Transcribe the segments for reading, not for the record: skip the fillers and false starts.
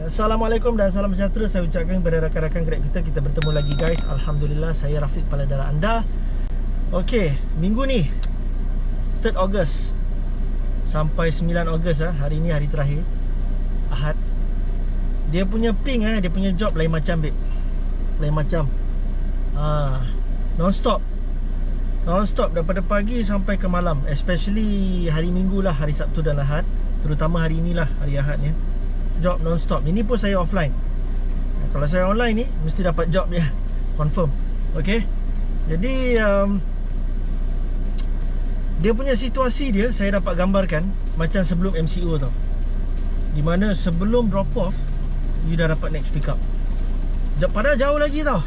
Assalamualaikum dan salam sejahtera saya ucapkan kepada rakan-rakan Grab kita. Kita bertemu lagi guys. Alhamdulillah, saya Rafiq, kepala darah anda. Okey, minggu ni 3 Ogos sampai 9 Ogos hari ni hari terakhir, Ahad. Dia punya ping dia punya job lain macam babe. Lain macam. Non-stop. Non-stop daripada pagi sampai ke malam. Especially hari Minggu lah, hari Sabtu dan Ahad. Terutama hari inilah, hari Ahad ni. Job non-stop. Ini pun saya offline. Kalau saya online ni mesti dapat job dia. Confirm. Okay. Jadi dia punya situasi dia saya dapat gambarkan macam sebelum MCO tau. Di mana sebelum drop off you dah dapat next pick up. Padahal jauh lagi tau.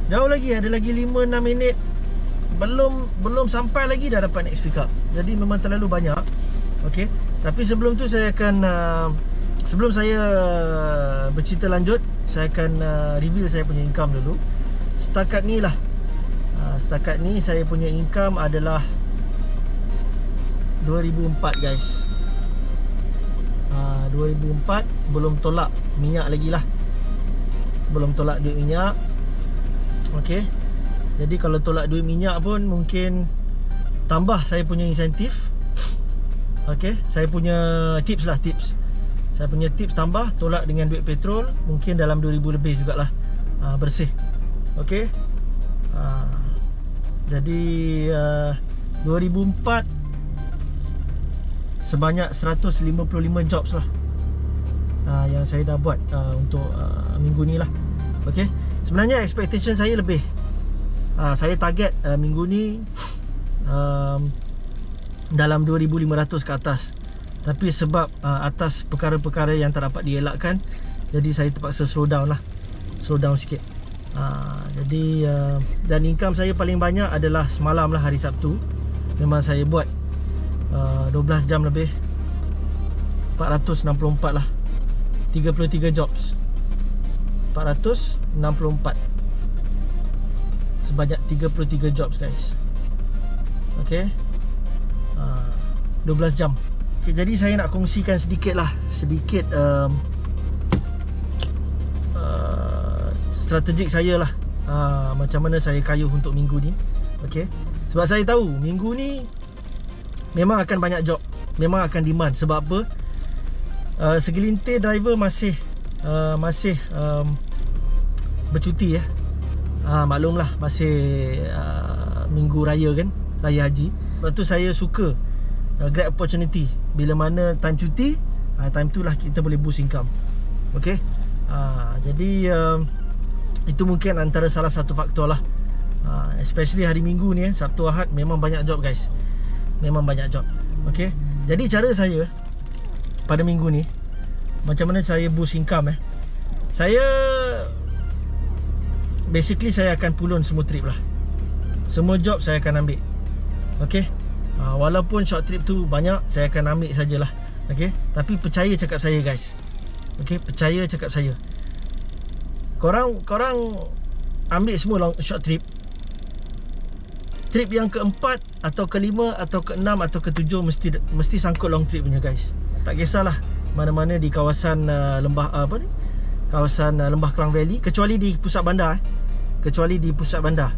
Jauh lagi, ada lagi 5-6 minit. Belum sampai lagi dah dapat next pick up. Jadi memang terlalu banyak. Okay. Tapi sebelum tu saya akan sebelum saya bercerita lanjut, saya akan reveal saya punya income dulu. Setakat ni lah, setakat ni saya punya income adalah 2004 guys. 2004, belum tolak minyak lagi lah. Belum tolak duit minyak. Okay. Jadi kalau tolak duit minyak pun mungkin tambah saya punya insentif. Okay. Saya punya tips lah, tips. Saya punya tips tambah, tolak dengan duit petrol, mungkin dalam 2000 lebih jugalah, bersih. Okay. Jadi 2004 sebanyak 155 jobs lah yang saya dah buat untuk minggu ni lah. Okay. Sebenarnya expectation saya lebih. Saya target minggu ni dalam 2500 ke atas. Tapi sebab atas perkara-perkara yang tak dapat dielakkan, jadi saya terpaksa slow down lah. Slow down sikit. Jadi dan income saya paling banyak adalah semalam lah, hari Sabtu. Memang saya buat 12 jam lebih, 464 lah, 33 jobs, 464, sebanyak 33 jobs guys. Okay. 12 jam. Okay, jadi saya nak kongsikan sedikit lah, sedikit strategik saya lah, macam mana saya kayuh untuk minggu ni. Okay. Sebab saya tahu minggu ni memang akan banyak job, memang akan demand. Sebab apa? Segelintir driver masih bercuti maklumlah, masih minggu raya kan, raya haji. Sebab tu saya suka grab opportunity. Bila mana time cuti, time tu lah kita boleh boost income. Okay. Jadi itu mungkin antara salah satu faktor lah. Especially hari Minggu ni, Sabtu Ahad, memang banyak job guys. Memang banyak job. Okay. Jadi cara saya pada minggu ni, macam mana saya boost income saya basically saya akan pulun semua trip lah. Semua job saya akan ambil. Okay. Walaupun short trip tu banyak, saya akan ambil sajalah. Okay. Tapi percaya cakap saya guys. Okay. Percaya cakap saya. Korang ambil semua long, short trip. Trip yang keempat atau kelima atau keenam atau ketujuh mesti sangkut long trip punya guys. Tak kisahlah mana-mana di kawasan kawasan Lembah Kelang Valley, kecuali di pusat bandar. Kecuali di pusat bandar.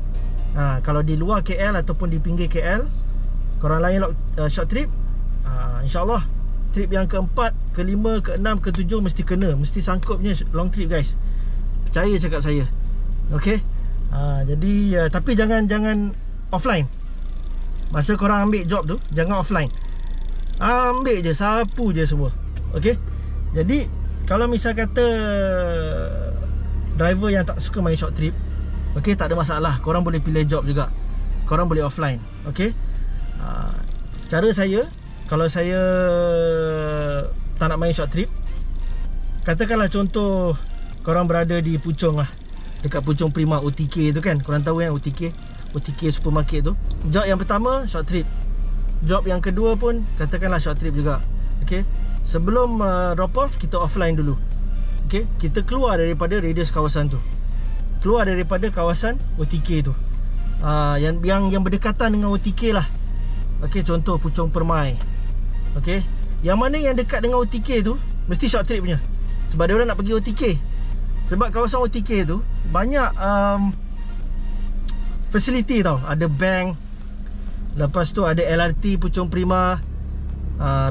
Kalau di luar KL ataupun di pinggir KL, korang lain short trip, InsyaAllah trip yang keempat, kelima, keenam, ketujuh mesti kena, mesti sangkut punya long trip guys. Percaya cakap saya. Okay. Jadi tapi jangan offline. Masa korang ambil job tu, jangan offline. Ambil je, sapu je semua. Okay. Jadi kalau misal kata driver yang tak suka main short trip, okay, tak ada masalah. Korang boleh pilih job juga. Korang boleh offline. Okay. Cara saya, kalau saya tak nak main short trip, katakanlah contoh korang berada di Puchong lah, dekat Puchong Prima, OTK tu kan. Korang tahu kan OTK supermarket tu. Job yang pertama short trip. Job yang kedua pun katakanlah short trip juga. Okay. Sebelum drop off, kita offline dulu. Okay. Kita keluar daripada radius kawasan tu, keluar daripada kawasan OTK tu, yang berdekatan dengan OTK lah. Okay. Contoh Puchong Permai. Okay. Yang mana yang dekat dengan OTK tu mesti short trip punya. Sebab dia orang nak pergi OTK. Sebab kawasan OTK tu banyak facility tau. Ada bank, lepas tu ada LRT Puchong Prima.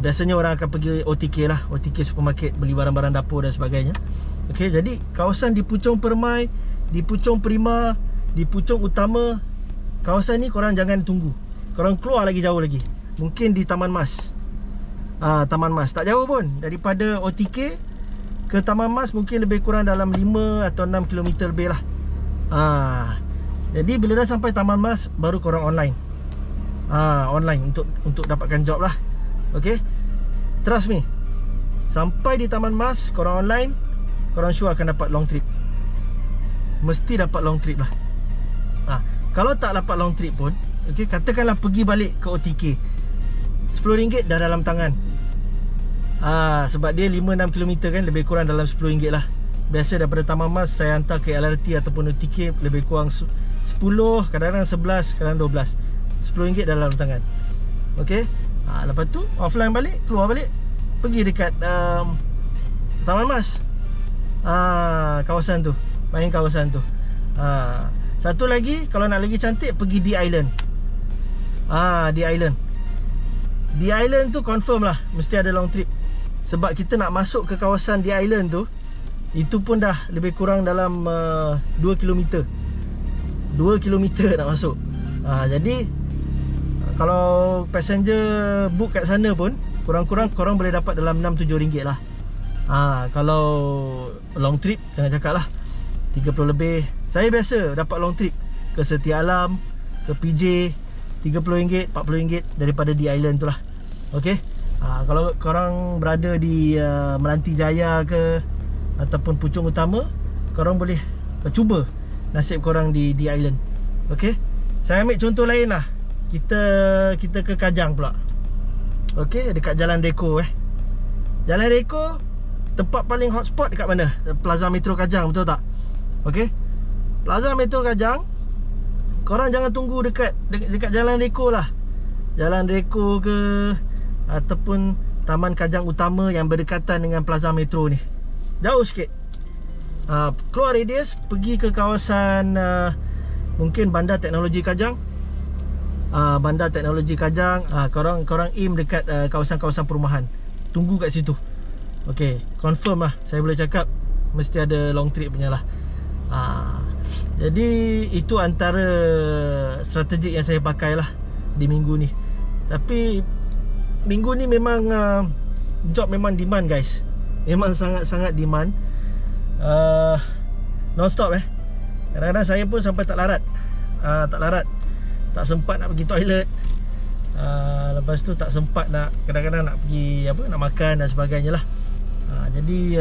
Biasanya orang akan pergi OTK lah, OTK supermarket, beli barang-barang dapur dan sebagainya. Okey, jadi kawasan di Puchong Permai, di Puchong Prima, di Puchong Utama, kawasan ni korang jangan tunggu. Korang keluar lagi jauh lagi. Mungkin di Taman Mas. Taman Mas tak jauh pun. Daripada OTK ke Taman Mas mungkin lebih kurang dalam 5 atau 6 km lebih lah. Jadi bila dah sampai Taman Mas, baru korang online. Online untuk dapatkan job lah. Okay, trust me, sampai di Taman Mas korang online, korang sure akan dapat long trip. Mesti dapat long trip lah. Kalau tak dapat long trip pun, okay, katakanlah pergi balik ke OTK, RM10 dah dalam tangan. Sebab dia 5-6 km kan, lebih kurang dalam RM10 lah. Biasa daripada Taman Mas saya hantar ke LRT ataupun OTK lebih kurang 10, kadang-kadang 11, kadang-kadang 12. RM10 dalam tangan. Okay, lepas tu offline balik, keluar balik, pergi dekat Taman Mas, kawasan tu, main kawasan tu. Satu lagi, kalau nak lagi cantik, pergi di Island. Di Island, di Island tu confirm lah mesti ada long trip. Sebab kita nak masuk ke kawasan di Island tu, itu pun dah lebih kurang dalam 2 km. 2 km nak masuk. Jadi kalau passenger book kat sana pun, kurang-kurang korang boleh dapat dalam RM6-7 lah. Kalau long trip, jangan cakap lah 30 lebih. Saya biasa dapat long trip ke Setia Alam, ke PJ, RM30, RM40 daripada di Island tu lah. Okay, kalau korang berada di Meranti Jaya ke ataupun Puchong Utama, korang boleh cuba nasib korang di Island. Okay, saya ambil contoh lain lah. Kita ke Kajang pula. Okay, dekat Jalan Reko. Jalan Reko, tempat paling hotspot dekat mana? Plaza Metro Kajang, betul tak? Okay, Plaza Metro Kajang, korang jangan tunggu dekat Jalan Reko lah. Jalan Reko ke ataupun Taman Kajang Utama yang berdekatan dengan Plaza Metro ni, jauh sikit. Keluar radius, pergi ke kawasan mungkin Bandar Teknologi Kajang. Bandar Teknologi Kajang, korang aim dekat kawasan-kawasan perumahan. Tunggu kat situ. Okay, confirm lah, saya boleh cakap mesti ada long trip punya lah. Jadi itu antara strategi yang saya pakai lah di minggu ni. Tapi minggu ni memang job memang demand guys. Memang sangat-sangat demand. Non-stop kadang-kadang saya pun sampai tak larat. Tak sempat nak pergi toilet. Lepas tu tak sempat nak, kadang-kadang nak pergi nak makan dan sebagainya lah. Jadi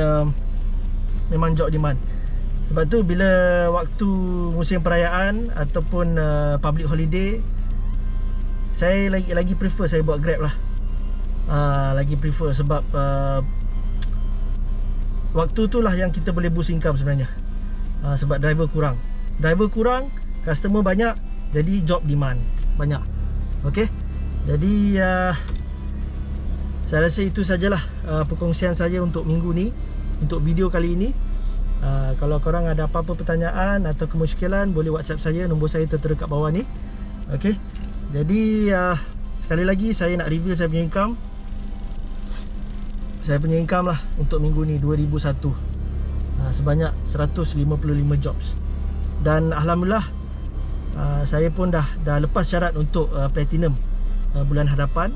memang job demand. Sebab tu bila waktu musim perayaan ataupun public holiday, saya lagi prefer saya buat Grab lah. Lagi prefer sebab waktu tu lah yang kita boleh boost income sebenarnya. Sebab driver kurang, customer banyak, jadi job demand banyak. Okay, jadi saya rasa itu sajalah perkongsian saya untuk minggu ni, untuk video kali ini. Kalau korang ada apa-apa pertanyaan atau kemusykilan, boleh WhatsApp saya, nombor saya tertera kat bawah ni. Okay, jadi sekali lagi saya nak review saya punya income. Saya punya income lah untuk minggu ni 2001, sebanyak 155 jobs. Dan Alhamdulillah, saya pun dah lepas syarat untuk platinum bulan hadapan.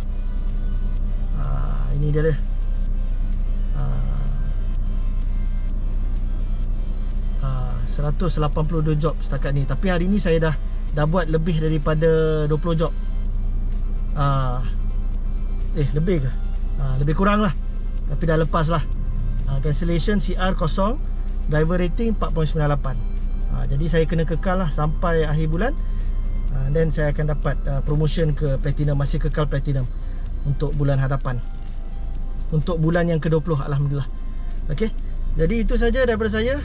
Ini dia 182 job setakat ni. Tapi hari ni saya dah buat lebih daripada 20 job. Lebih ke? Lebih kurang lah, tapi dah lepas lah. Cancellation CR kosong, driver rating 4.98. Jadi saya kena kekal lah sampai akhir bulan. Then saya akan dapat promotion ke platinum, masih kekal platinum untuk bulan hadapan, untuk bulan yang ke-20, Alhamdulillah. Okay, jadi itu saja daripada saya.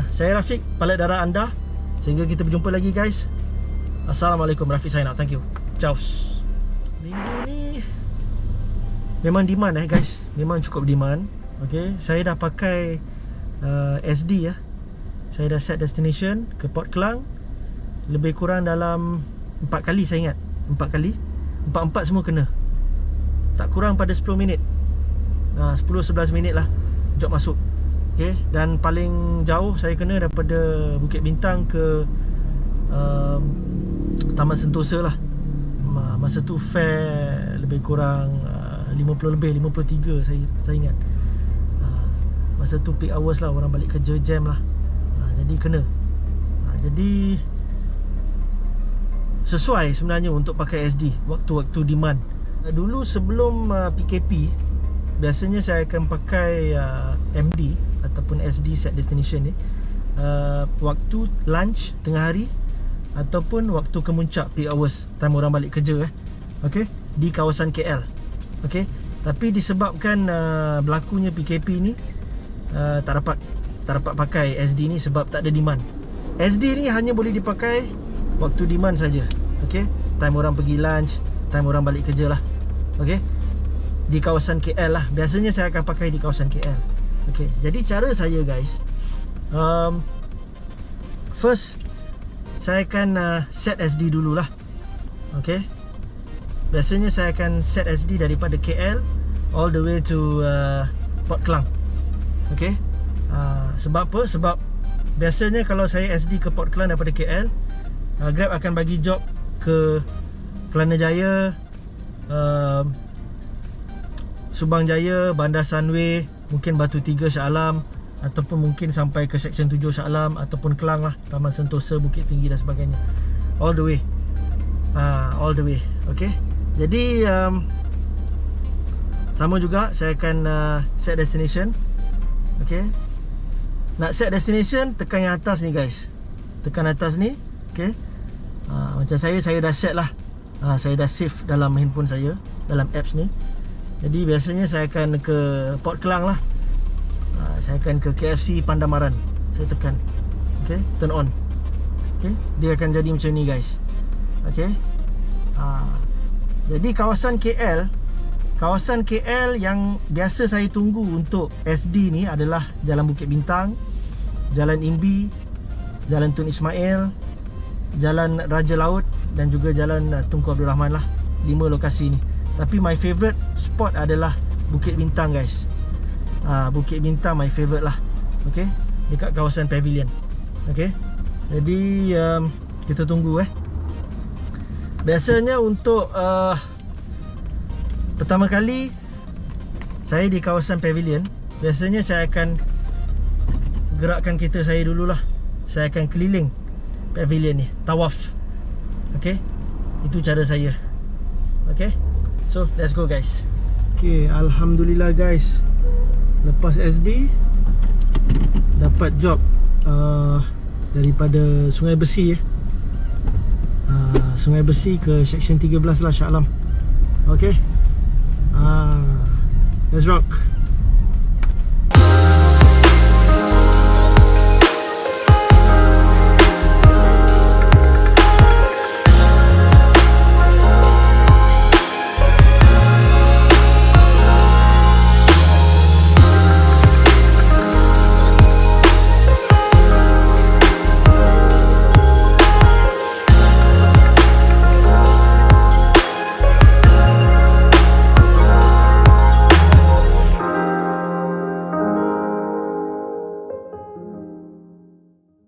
Saya Rafiq, Palet Darah anda. Sehingga kita berjumpa lagi guys. Assalamualaikum, Rafiq sign out. Thank you. Ciao. Minggu ni memang demand guys, memang cukup demand. Okay, saya dah pakai SD ya. Saya dah set destination ke Port Klang. Lebih kurang dalam 4 kali saya ingat. 4 kali. 4 semua kena. Tak kurang pada 10 minit. 10-11 minit lah job masuk. Okay, dan paling jauh saya kena daripada Bukit Bintang ke Taman Sentosa lah. Masa tu fare lebih kurang 50 lebih, 53 saya ingat. Masa tu peak hours lah, orang balik kerja, jam lah. Jadi kena. Jadi sesuai sebenarnya untuk pakai SD waktu-waktu demand. Dulu sebelum PKP, biasanya saya akan pakai MD ataupun SD set destination ni waktu lunch tengah hari ataupun waktu kemuncak peak hours, time orang balik kerja okay, di kawasan KL. Okay, tapi disebabkan berlakunya PKP ni, tak dapat pakai SD ni sebab tak ada demand. SD ni hanya boleh dipakai waktu demand saja. Okay, time orang pergi lunch, time orang balik kerja lah. Okay, di kawasan KL lah. Biasanya saya akan pakai di kawasan KL. Okay, jadi cara saya guys, first saya akan set SD dululah. Okay, biasanya saya akan set SD daripada KL all the way to Port Klang. Okay, sebab apa? Sebab biasanya kalau saya SD ke Port Klang daripada KL, Grab akan bagi job ke Kelana Jaya, Subang Jaya, Bandar Sunway, mungkin Batu Tiga, Shah Alam, ataupun mungkin sampai ke Seksyen 7 Shah Alam, ataupun Klang lah, Taman Sentosa, Bukit Tinggi dan sebagainya. All the way. All the way. Okay, jadi sama juga saya akan set destination. Okay, nak set destination, tekan yang atas ni guys. Tekan atas ni. Okay, macam saya dah set lah. Saya dah save dalam handphone saya, dalam apps ni. Jadi biasanya saya akan ke Port Klang lah. Saya akan ke KFC Pandamaran. Saya tekan. Okay, turn on. Okay, dia akan jadi macam ni guys. Okay, jadi kawasan KL yang biasa saya tunggu untuk SD ni adalah Jalan Bukit Bintang, Jalan Imbi, Jalan Tun Ismail, Jalan Raja Laut dan juga Jalan Tunku Abdul Rahman lah. 5 lokasi ni. Tapi my favourite spot adalah Bukit Bintang guys. Bukit Bintang my favourite lah. Okay, dekat kawasan Pavilion. Okay, jadi kita tunggu Biasanya untuk pertama kali saya di kawasan Pavilion, biasanya saya akan gerakkan kereta saya dululah. Saya akan keliling Pavilion ni, tawaf. Okay, itu cara saya. Okay, so let's go guys. Okay, Alhamdulillah guys, lepas SD dapat job daripada Sungai Besi Sungai Besi ke Seksyen 13 lah, Shah Alam. Okay, let's rock.